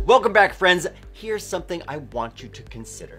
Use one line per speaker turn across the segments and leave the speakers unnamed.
Welcome back, friends. Here's something I want you to consider.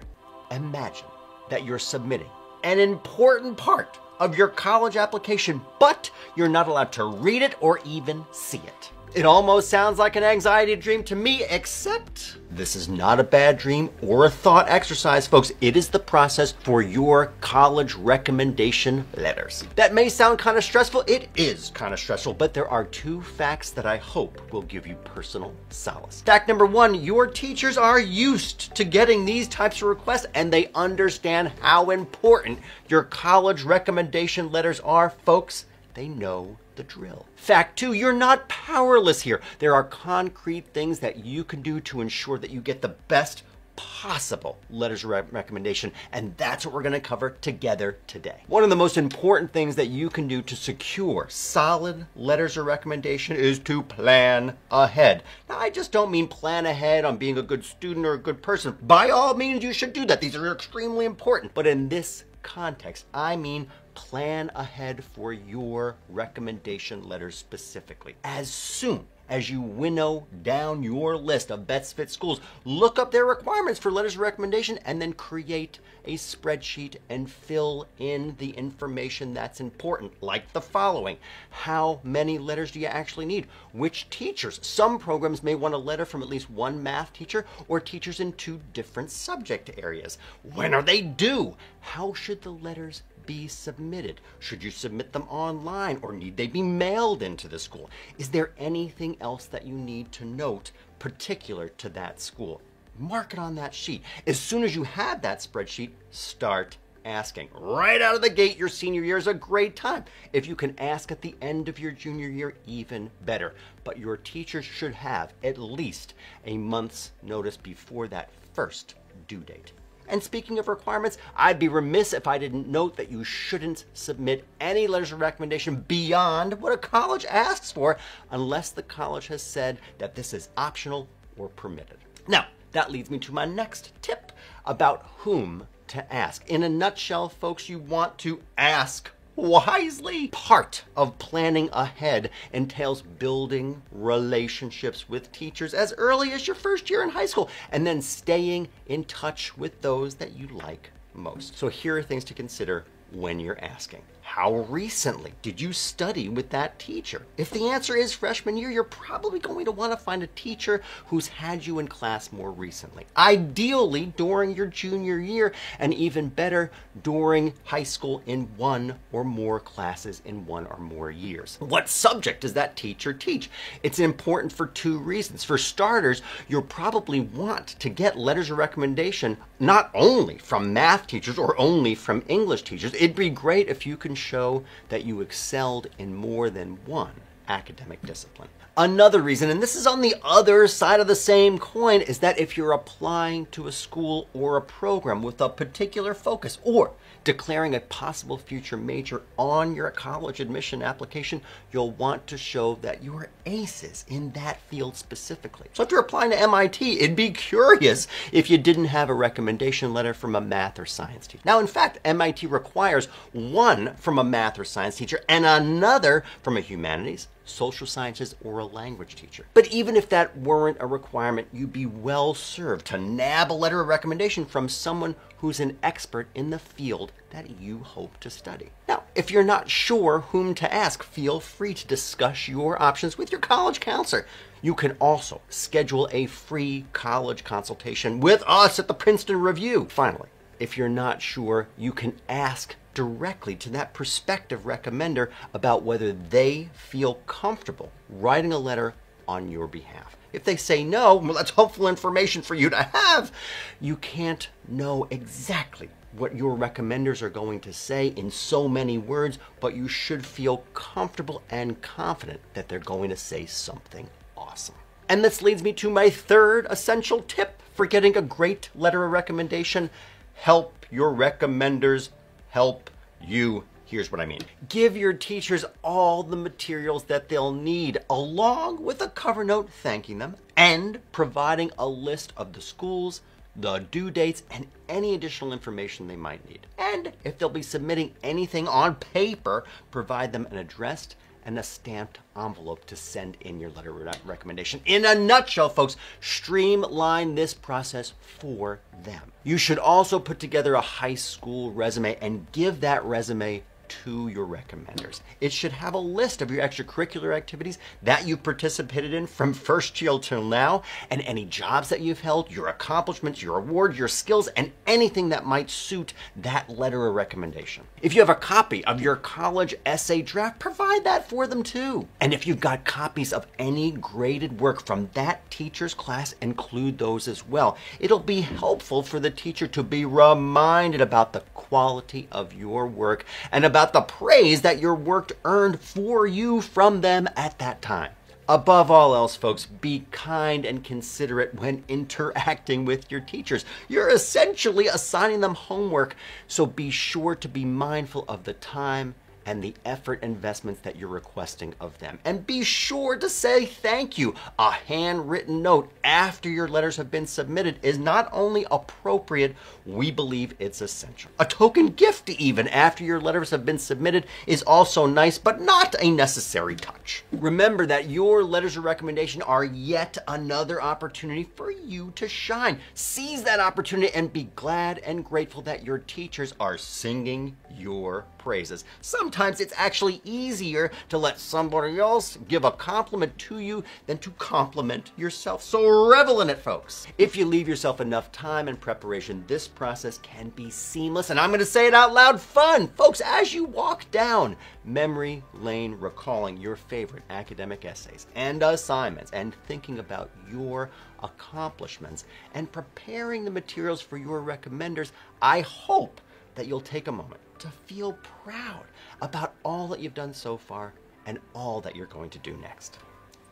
Imagine that you're submitting an important part of your college application, but you're not allowed to read it or even see it. It almost sounds like an anxiety dream to me, except this is not a bad dream or a thought exercise, folks. It is the process for your college recommendation letters. That may sound kind of stressful. It is kind of stressful, but there are two facts that I hope will give you personal solace. Fact number one, your teachers are used to getting these types of requests and they understand how important your college recommendation letters are, folks. They know the drill. Fact two, you're not powerless here. There are concrete things that you can do to ensure that you get the best possible letters of recommendation, and that's what we're going to cover together today. One of the most important things that you can do to secure solid letters of recommendation is to plan ahead. Now, I just don't mean plan ahead on being a good student or a good person. By all means, you should do that. These are extremely important. But in this context, I mean plan ahead for your recommendation letters specifically. As soon as you winnow down your list of best fit schools, look up their requirements for letters of recommendation and then create a spreadsheet and fill in the information that's important, like the following. How many letters do you actually need? Which teachers? Some programs may want a letter from at least one math teacher or teachers in two different subject areas. When are they due? How should the letters be submitted? Should you submit them online or need they be mailed into the school? Is there anything else that you need to note particular to that school? Mark it on that sheet. As soon as you have that spreadsheet, start asking. Right out of the gate, your senior year is a great time. If you can ask at the end of your junior year, even better. But your teachers should have at least a month's notice before that first due date. And speaking of requirements, I'd be remiss if I didn't note that you shouldn't submit any letters of recommendation beyond what a college asks for unless the college has said that this is optional or permitted. Now, that leads me to my next tip about whom to ask. In a nutshell, folks, you want to ask wisely. Part of planning ahead entails building relationships with teachers as early as your first year in high school and then staying in touch with those that you like most. So here are things to consider when you're asking. How recently did you study with that teacher? If the answer is freshman year, you're probably going to want to find a teacher who's had you in class more recently. Ideally during your junior year, and even better during high school in one or more classes in one or more years. What subject does that teacher teach? It's important for two reasons. For starters, you'll probably want to get letters of recommendation not only from math teachers or only from English teachers. It'd be great if you can show that you excelled in more than one academic discipline. Another reason, and this is on the other side of the same coin, is that if you're applying to a school or a program with a particular focus or declaring a possible future major on your college admission application, you'll want to show that you are aces in that field specifically. So if you're applying to MIT, it'd be curious if you didn't have a recommendation letter from a math or science teacher. Now, in fact, MIT requires one from a math or science teacher and another from a humanities, social sciences, or a language teacher. But even if that weren't a requirement, you'd be well served to nab a letter of recommendation from someone who's an expert in the field that you hope to study. Now, if you're not sure whom to ask, feel free to discuss your options with your college counselor. You can also schedule a free college consultation with us at the Princeton Review. Finally, if you're not sure, you can ask directly to that prospective recommender about whether they feel comfortable writing a letter on your behalf. If they say no, well, that's helpful information for you to have. You can't know exactly what your recommenders are going to say in so many words, but you should feel comfortable and confident that they're going to say something awesome. And this leads me to my third essential tip for getting a great letter of recommendation. Help your recommenders help you. Here's what I mean. Give your teachers all the materials that they'll need, along with a cover note thanking them and providing a list of the schools, the due dates, and any additional information they might need. And if they'll be submitting anything on paper, provide them an addressed and a stamped envelope to send in your letter of recommendation. In a nutshell, folks, streamline this process for them. You should also put together a high school resume and give that resume to your recommenders. It should have a list of your extracurricular activities that you participated in from first year till now, and any jobs that you've held, your accomplishments, your awards, your skills, and anything that might suit that letter of recommendation. If you have a copy of your college essay draft, provide that for them too. And if you've got copies of any graded work from that teacher's class, include those as well. It'll be helpful for the teacher to be reminded about the quality of your work and about the praise that your work earned for you from them at that time. Above all else, folks, be kind and considerate when interacting with your teachers. You're essentially assigning them homework, so be sure to be mindful of the time and the effort investments that you're requesting of them. And be sure to say thank you. A handwritten note after your letters have been submitted is not only appropriate, we believe it's essential. A token gift even after your letters have been submitted is also nice, but not a necessary touch. Remember that your letters of recommendation are yet another opportunity for you to shine. Seize that opportunity and be glad and grateful that your teachers are singing your praises. Sometimes it's actually easier to let somebody else give a compliment to you than to compliment yourself. So revel in it, folks. If you leave yourself enough time and preparation, this process can be seamless, and I'm going to say it out loud, fun. Folks, as you walk down memory lane recalling your favorite academic essays and assignments and thinking about your accomplishments and preparing the materials for your recommenders, I hope that you'll take a moment to feel proud about all that you've done so far and all that you're going to do next.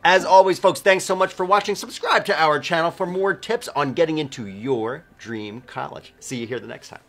As always, folks, thanks so much for watching. Subscribe to our channel for more tips on getting into your dream college. See you here the next time.